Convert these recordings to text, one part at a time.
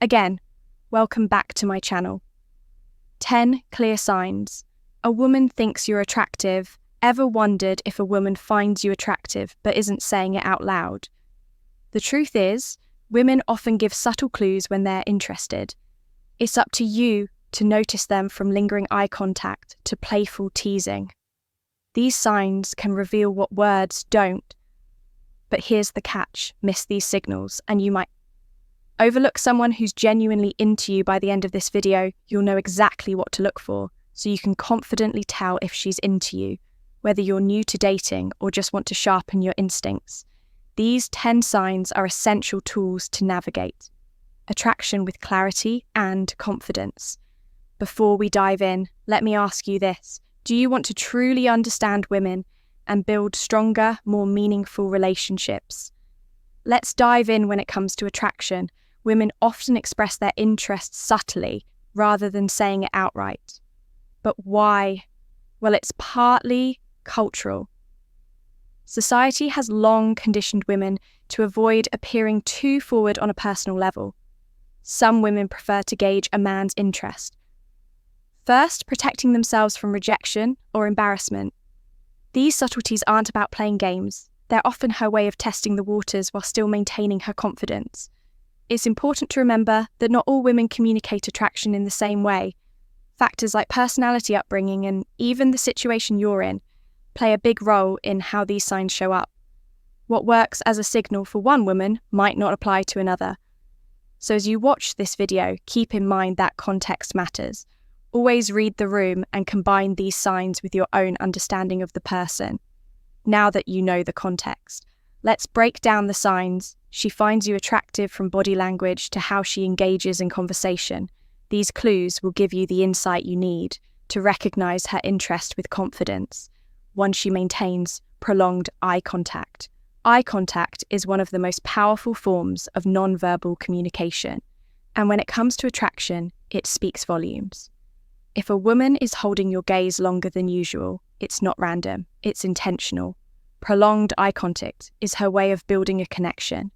Again, welcome back to my channel. 10 clear signs. A woman thinks you're attractive. Ever wondered if a woman finds you attractive but isn't saying it out loud? The truth is, women often give subtle clues when they're interested. It's up to you to notice them, from lingering eye contact to playful teasing. These signs can reveal what words don't. But here's the catch: miss these signals and you might overlook someone who's genuinely into you. By the end of this video, you'll know exactly what to look for, so you can confidently tell if she's into you, whether you're new to dating or just want to sharpen your instincts. These 10 signs are essential tools to navigate attraction with clarity and confidence. Before we dive in, let me ask you this. Do you want to truly understand women and build stronger, more meaningful relationships? Let's dive in. When it comes to attraction, women often express their interest subtly rather than saying it outright. But why? Well, it's partly cultural. Society has long conditioned women to avoid appearing too forward on a personal level. Some women prefer to gauge a man's interest, first protecting themselves from rejection or embarrassment. These subtleties aren't about playing games. They're often her way of testing the waters while still maintaining her confidence. It's important to remember that not all women communicate attraction in the same way. Factors like personality, upbringing, and even the situation you're in play a big role in how these signs show up. What works as a signal for one woman might not apply to another. So as you watch this video, keep in mind that context matters. Always read the room and combine these signs with your own understanding of the person. Now that you know the context, let's break down the signs. She finds you attractive from body language to how she engages in conversation. These clues will give you the insight you need to recognize her interest with confidence. One, she maintains prolonged eye contact. Eye contact is one of the most powerful forms of non-verbal communication, and when it comes to attraction, it speaks volumes. If a woman is holding your gaze longer than usual, it's not random, it's intentional. Prolonged eye contact is her way of building a connection,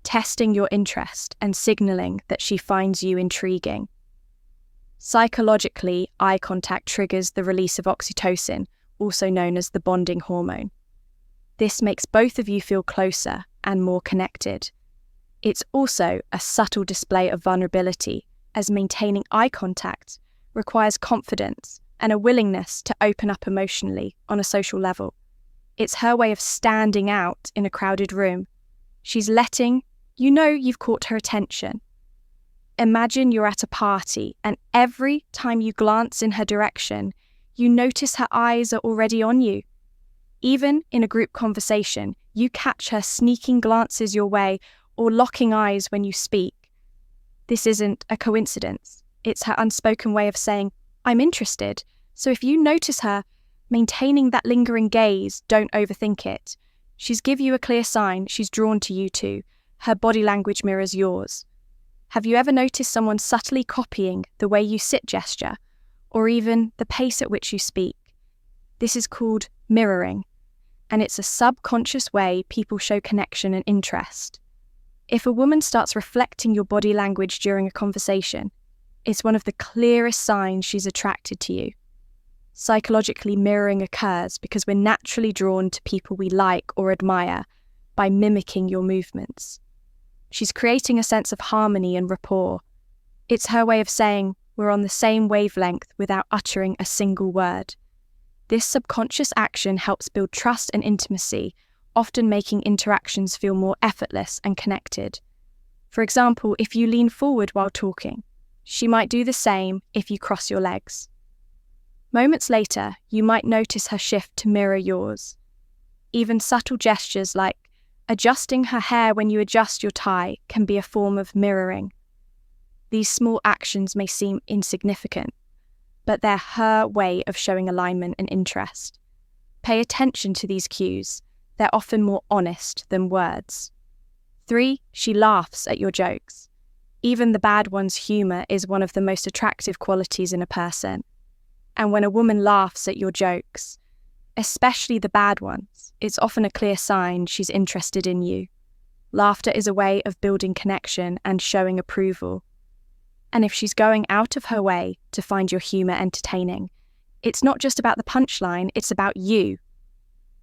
testing your interest and signaling that she finds you intriguing. Psychologically, eye contact triggers the release of oxytocin, also known as the bonding hormone. This makes both of you feel closer and more connected. It's also a subtle display of vulnerability, as maintaining eye contact requires confidence and a willingness to open up emotionally on a social level. It's her way of standing out in a crowded room. She's letting you know you've caught her attention. Imagine you're at a party and every time you glance in her direction, you notice her eyes are already on you. Even in a group conversation, you catch her sneaking glances your way or locking eyes when you speak. This isn't a coincidence. It's her unspoken way of saying, I'm interested. So if you notice her maintaining that lingering gaze, don't overthink it. She's give you a clear sign she's drawn to you too. Her body language mirrors yours. Have you ever noticed someone subtly copying the way you sit gesture, or even the pace at which you speak? This is called mirroring, and it's a subconscious way people show connection and interest. If a woman starts reflecting your body language during a conversation, it's one of the clearest signs she's attracted to you. Psychologically, mirroring occurs because we're naturally drawn to people we like or admire by mimicking your movements. She's creating a sense of harmony and rapport. It's her way of saying we're on the same wavelength without uttering a single word. This subconscious action helps build trust and intimacy, often making interactions feel more effortless and connected. For example, if you lean forward while talking, she might do the same if you cross your legs. Moments later, you might notice her shift to mirror yours. Even subtle gestures like adjusting her hair when you adjust your tie can be a form of mirroring. These small actions may seem insignificant, but they're her way of showing alignment and interest. Pay attention to these cues. They're often more honest than words. 3, she laughs at your jokes. Even the bad one's humor is one of the most attractive qualities in a person. And when a woman laughs at your jokes, especially the bad ones, it's often a clear sign she's interested in you. Laughter is a way of building connection and showing approval. and if she's going out of her way to find your humour entertaining. It's not just about the punchline, it's about you.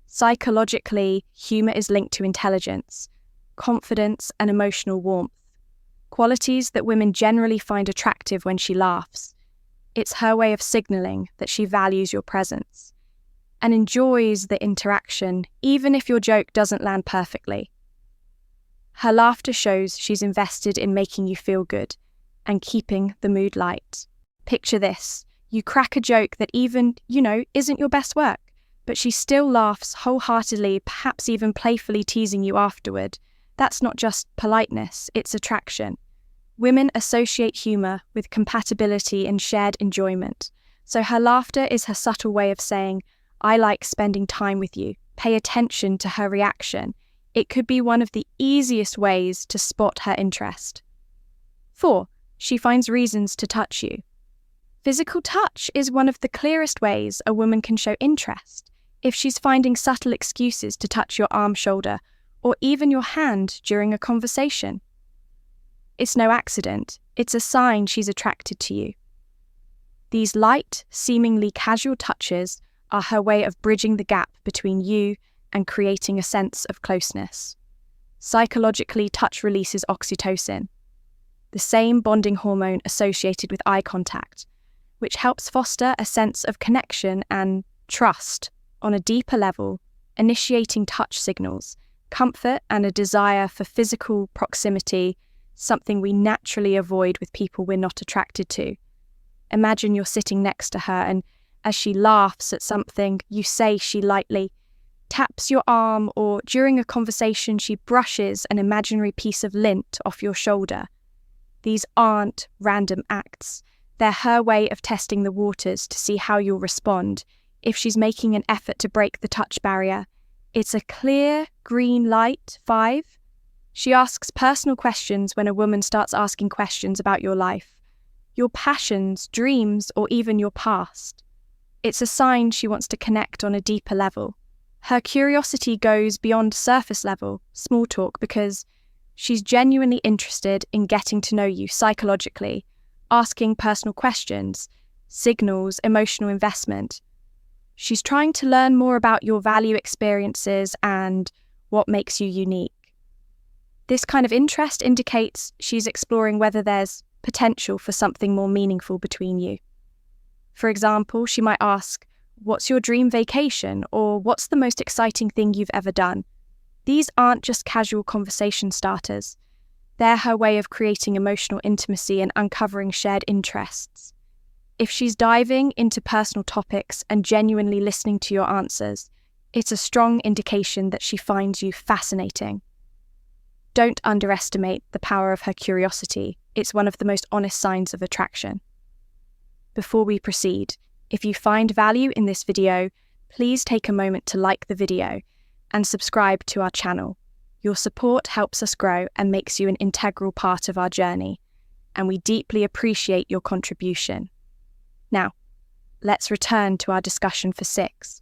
Psychologically, humour is linked to intelligence, confidence, and emotional warmth, qualities that women generally find attractive when she laughs. It's her way of signalling that she values your presence and enjoys the interaction, even if your joke doesn't land perfectly. Her laughter shows she's invested in making you feel good and keeping the mood light. Picture this. You crack a joke that even, isn't your best work, but she still laughs wholeheartedly, perhaps even playfully teasing you afterward. That's not just politeness, it's attraction. Women associate humour with compatibility and shared enjoyment. So her laughter is her subtle way of saying, I like spending time with you. Pay attention to her reaction. It could be one of the easiest ways to spot her interest. 4. She finds reasons to touch you. Physical touch is one of the clearest ways a woman can show interest. If she's finding subtle excuses to touch your arm, shoulder, or even your hand during a conversation. It's no accident. It's a sign she's attracted to you. These light, seemingly casual touches are her way of bridging the gap between you and creating a sense of closeness. Psychologically, touch releases oxytocin, the same bonding hormone associated with eye contact, which helps foster a sense of connection and trust on a deeper level, initiating touch signals, comfort, and a desire for physical proximity, something we naturally avoid with people we're not attracted to. Imagine you're sitting next to her and as she laughs at something you say, she lightly taps your arm, or during a conversation she brushes an imaginary piece of lint off your shoulder. These aren't random acts. They're her way of testing the waters to see how you'll respond. If she's making an effort to break the touch barrier, it's a clear green light. 5. She asks personal questions when a woman starts asking questions about your life, your passions, dreams, or even your past. It's a sign she wants to connect on a deeper level. Her curiosity goes beyond surface level, small talk, because she's genuinely interested in getting to know you psychologically, asking personal questions, signals emotional investment. She's trying to learn more about your value experiences and what makes you unique. This kind of interest indicates she's exploring whether there's potential for something more meaningful between you. For example, she might ask, "What's your dream vacation?" or "What's the most exciting thing you've ever done?" These aren't just casual conversation starters. They're her way of creating emotional intimacy and uncovering shared interests. If she's diving into personal topics and genuinely listening to your answers, it's a strong indication that she finds you fascinating. Don't underestimate the power of her curiosity. It's one of the most honest signs of attraction. Before we proceed, if you find value in this video, please take a moment to like the video and subscribe to our channel. Your support helps us grow and makes you an integral part of our journey, and we deeply appreciate your contribution. Now, let's return to our discussion for 6.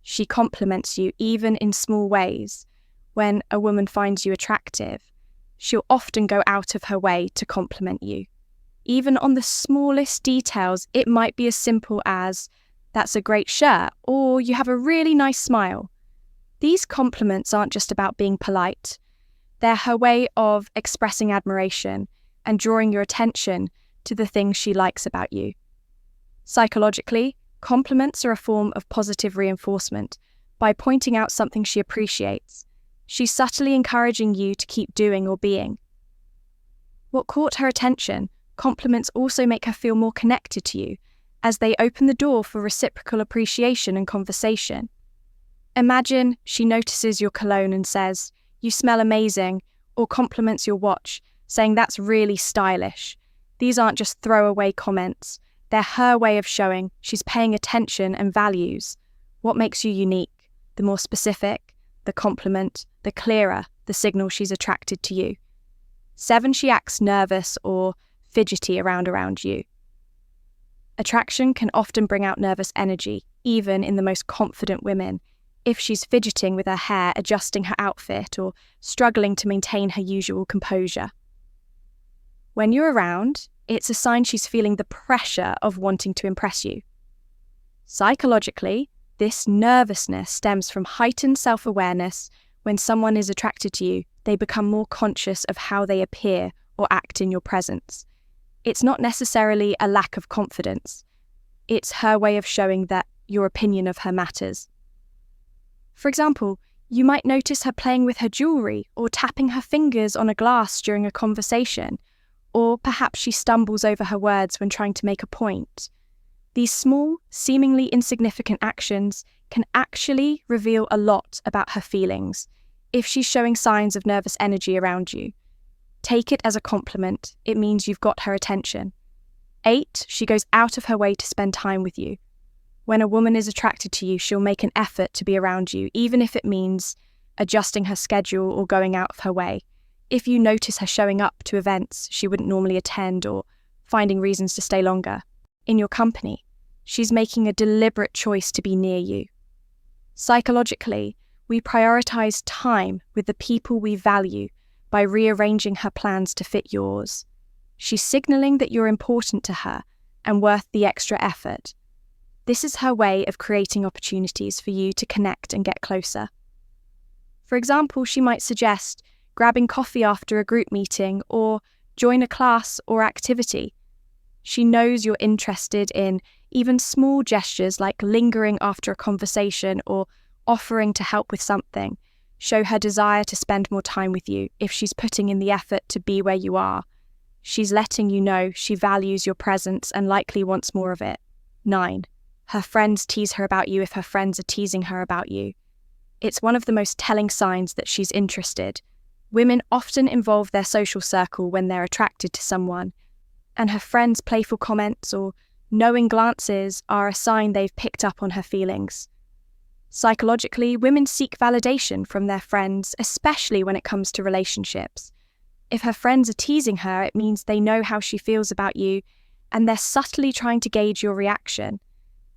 She compliments you even in small ways. When a woman finds you attractive, she'll often go out of her way to compliment you. Even on the smallest details, it might be as simple as, "That's a great shirt," or "You have a really nice smile." These compliments aren't just about being polite. They're her way of expressing admiration and drawing your attention to the things she likes about you. Psychologically, compliments are a form of positive reinforcement. By pointing out something she appreciates, she's subtly encouraging you to keep doing or being. What caught her attention? Compliments also make her feel more connected to you, as they open the door for reciprocal appreciation and conversation. Imagine she notices your cologne and says, "You smell amazing," or compliments your watch, saying, "That's really stylish." These aren't just throwaway comments. They're her way of showing she's paying attention and values what makes you unique. The more specific the compliment, the clearer the signal she's attracted to you. 7. She acts nervous or fidgety around you. Attraction can often bring out nervous energy, even in the most confident women. If she's fidgeting with her hair, adjusting her outfit, or struggling to maintain her usual composure. When you're around, it's a sign she's feeling the pressure of wanting to impress you. Psychologically, this nervousness stems from heightened self-awareness. When someone is attracted to you, they become more conscious of how they appear or act in your presence. It's not necessarily a lack of confidence. It's her way of showing that your opinion of her matters. For example, you might notice her playing with her jewelry or tapping her fingers on a glass during a conversation, or perhaps she stumbles over her words when trying to make a point. These small, seemingly insignificant actions can actually reveal a lot about her feelings. If she's showing signs of nervous energy around you, take it as a compliment. It means you've got her attention. 8, she goes out of her way to spend time with you. When a woman is attracted to you, she'll make an effort to be around you, even if it means adjusting her schedule or going out of her way. If you notice her showing up to events she wouldn't normally attend or finding reasons to stay longer in your company, she's making a deliberate choice to be near you. Psychologically, we prioritize time with the people we value by rearranging her plans to fit yours. She's signaling that you're important to her and worth the extra effort. This is her way of creating opportunities for you to connect and get closer. For example, she might suggest grabbing coffee after a group meeting or join a class or activity. She knows you're interested in even small gestures like lingering after a conversation or offering to help with something. Show her desire to spend more time with you. If she's putting in the effort to be where you are, she's letting you know she values your presence and likely wants more of it. 9. Her friends tease her about you if her friends are teasing her about you. It's one of the most telling signs that she's interested. Women often involve their social circle when they're attracted to someone, and her friends' playful comments or knowing glances are a sign they've picked up on her feelings. Psychologically, women seek validation from their friends, especially when it comes to relationships. If her friends are teasing her, it means they know how she feels about you, and they're subtly trying to gauge your reaction.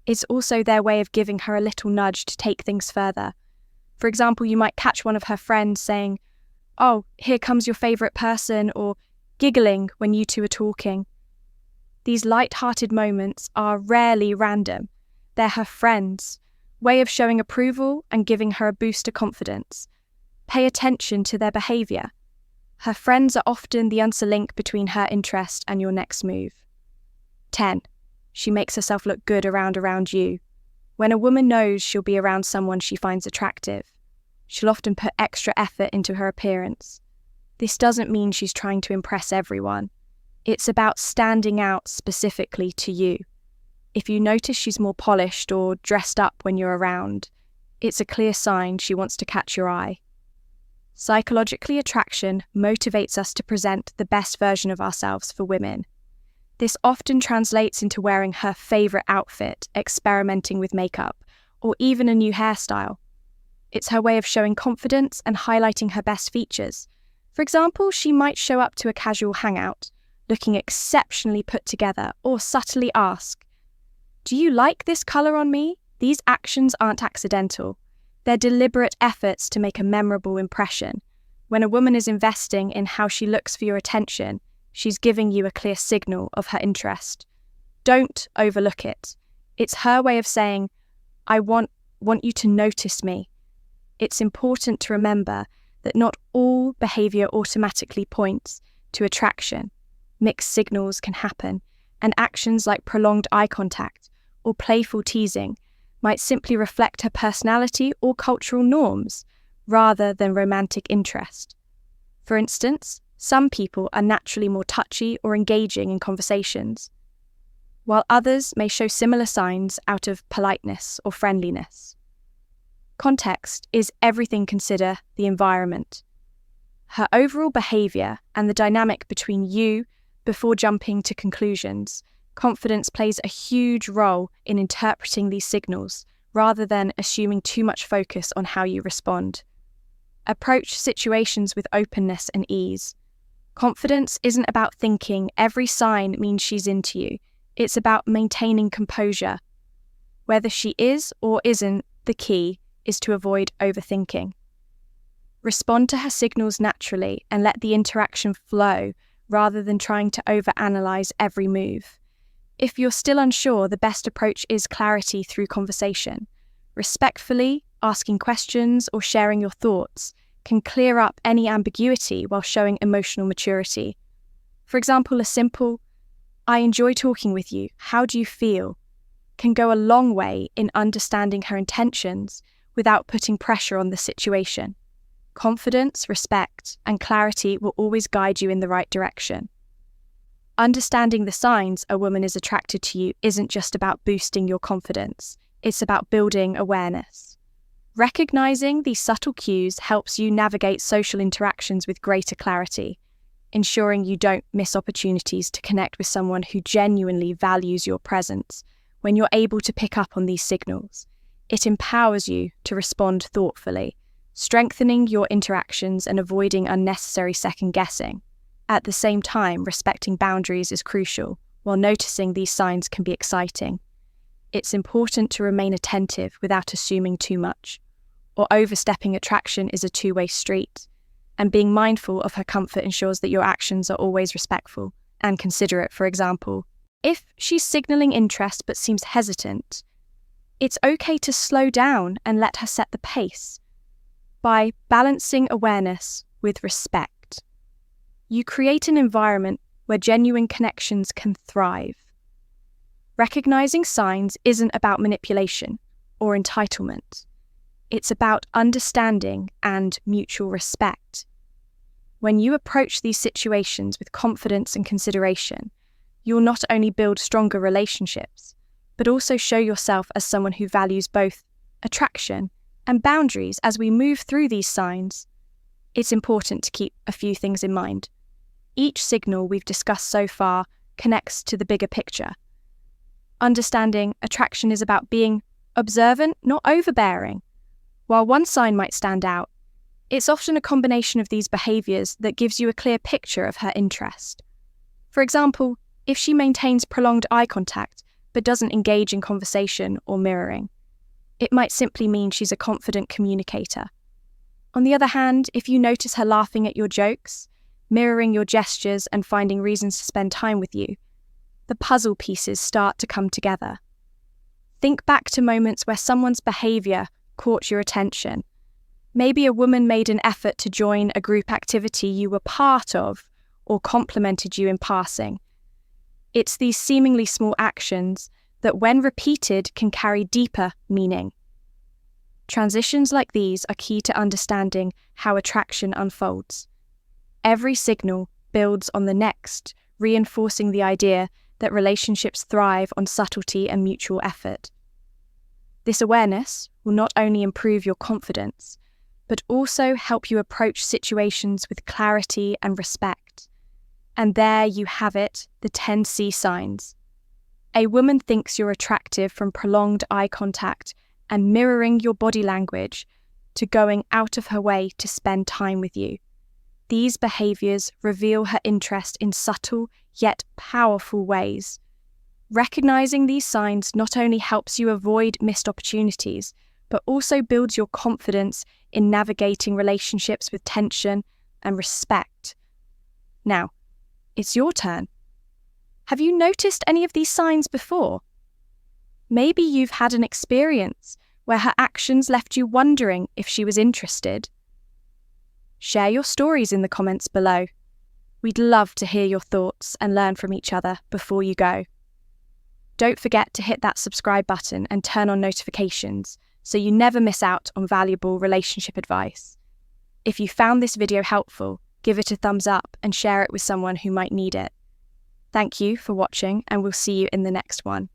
It's also their way of giving her a little nudge to take things further. For example, you might catch one of her friends saying, "Oh, here comes your favourite person," or giggling when you two are talking. These light-hearted moments are rarely random. They're her friends' way of showing approval and giving her a boost of confidence. Pay attention to their behaviour. Her friends are often the unseen link between her interest and your next move. 10. She makes herself look good around you. When a woman knows she'll be around someone she finds attractive, she'll often put extra effort into her appearance. This doesn't mean she's trying to impress everyone. It's about standing out specifically to you. If you notice she's more polished or dressed up when you're around, it's a clear sign she wants to catch your eye. Psychologically, attraction motivates us to present the best version of ourselves for women. This often translates into wearing her favourite outfit, experimenting with makeup, or even a new hairstyle. It's her way of showing confidence and highlighting her best features. For example, she might show up to a casual hangout, looking exceptionally put together, or subtly ask, "Do you like this colour on me?" These actions aren't accidental. They're deliberate efforts to make a memorable impression. When a woman is investing in how she looks for your attention, she's giving you a clear signal of her interest. Don't overlook it. It's her way of saying, "I want you to notice me." It's important to remember that not all behaviour automatically points to attraction. Mixed signals can happen, and actions like prolonged eye contact or playful teasing might simply reflect her personality or cultural norms, rather than romantic interest. For instance, some people are naturally more touchy or engaging in conversations, while others may show similar signs out of politeness or friendliness. Context is everything. Consider the environment, her overall behaviour, and the dynamic between you before jumping to conclusions. Confidence plays a huge role in interpreting these signals, rather than assuming too much focus on how you respond. Approach situations with openness and ease. Confidence isn't about thinking every sign means she's into you. It's about maintaining composure. Whether she is or isn't, the key is to avoid overthinking. Respond to her signals naturally and let the interaction flow rather than trying to overanalyze every move. If you're still unsure, the best approach is clarity through conversation. Respectfully asking questions or sharing your thoughts can clear up any ambiguity while showing emotional maturity. For example, a simple, "I enjoy talking with you, how do you feel?" can go a long way in understanding her intentions without putting pressure on the situation. Confidence, respect, and clarity will always guide you in the right direction. Understanding the signs a woman is attracted to you isn't just about boosting your confidence, it's about building awareness. Recognizing these subtle cues helps you navigate social interactions with greater clarity, ensuring you don't miss opportunities to connect with someone who genuinely values your presence. When you're able to pick up on these signals, it empowers you to respond thoughtfully, strengthening your interactions and avoiding unnecessary second-guessing. At the same time, respecting boundaries is crucial. While noticing these signs can be exciting, it's important to remain attentive without assuming too much, or overstepping attraction is a two-way street, and being mindful of her comfort ensures that your actions are always respectful and considerate. For example, if she's signaling interest but seems hesitant, it's okay to slow down and let her set the pace. By balancing awareness with respect, you create an environment where genuine connections can thrive. Recognizing signs isn't about manipulation or entitlement. It's about understanding and mutual respect. When you approach these situations with confidence and consideration, you'll not only build stronger relationships, but also show yourself as someone who values both attraction and boundaries. As we move through these signs, it's important to keep a few things in mind. Each signal we've discussed so far connects to the bigger picture. Understanding attraction is about being observant, not overbearing. While one sign might stand out, it's often a combination of these behaviors that gives you a clear picture of her interest. For example, if she maintains prolonged eye contact but doesn't engage in conversation or mirroring, it might simply mean she's a confident communicator. On the other hand, if you notice her laughing at your jokes, mirroring your gestures, and finding reasons to spend time with you, the puzzle pieces start to come together. Think back to moments where someone's behavior caught your attention. Maybe a woman made an effort to join a group activity you were part of or complimented you in passing. It's these seemingly small actions that, when repeated, can carry deeper meaning. Transitions like these are key to understanding how attraction unfolds. Every signal builds on the next, reinforcing the idea that relationships thrive on subtlety and mutual effort. This awareness will not only improve your confidence, but also help you approach situations with clarity and respect. And there you have it, the 10 C signs. A woman thinks you're attractive from prolonged eye contact and mirroring your body language to going out of her way to spend time with you. These behaviors reveal her interest in subtle yet powerful ways. Recognizing these signs not only helps you avoid missed opportunities, but also builds your confidence in navigating relationships with tension and respect. Now, it's your turn. Have you noticed any of these signs before? Maybe you've had an experience where her actions left you wondering if she was interested. Share your stories in the comments below. We'd love to hear your thoughts and learn from each other before you go. Don't forget to hit that subscribe button and turn on notifications so you never miss out on valuable relationship advice. If you found this video helpful, give it a thumbs up and share it with someone who might need it. Thank you for watching, and we'll see you in the next one.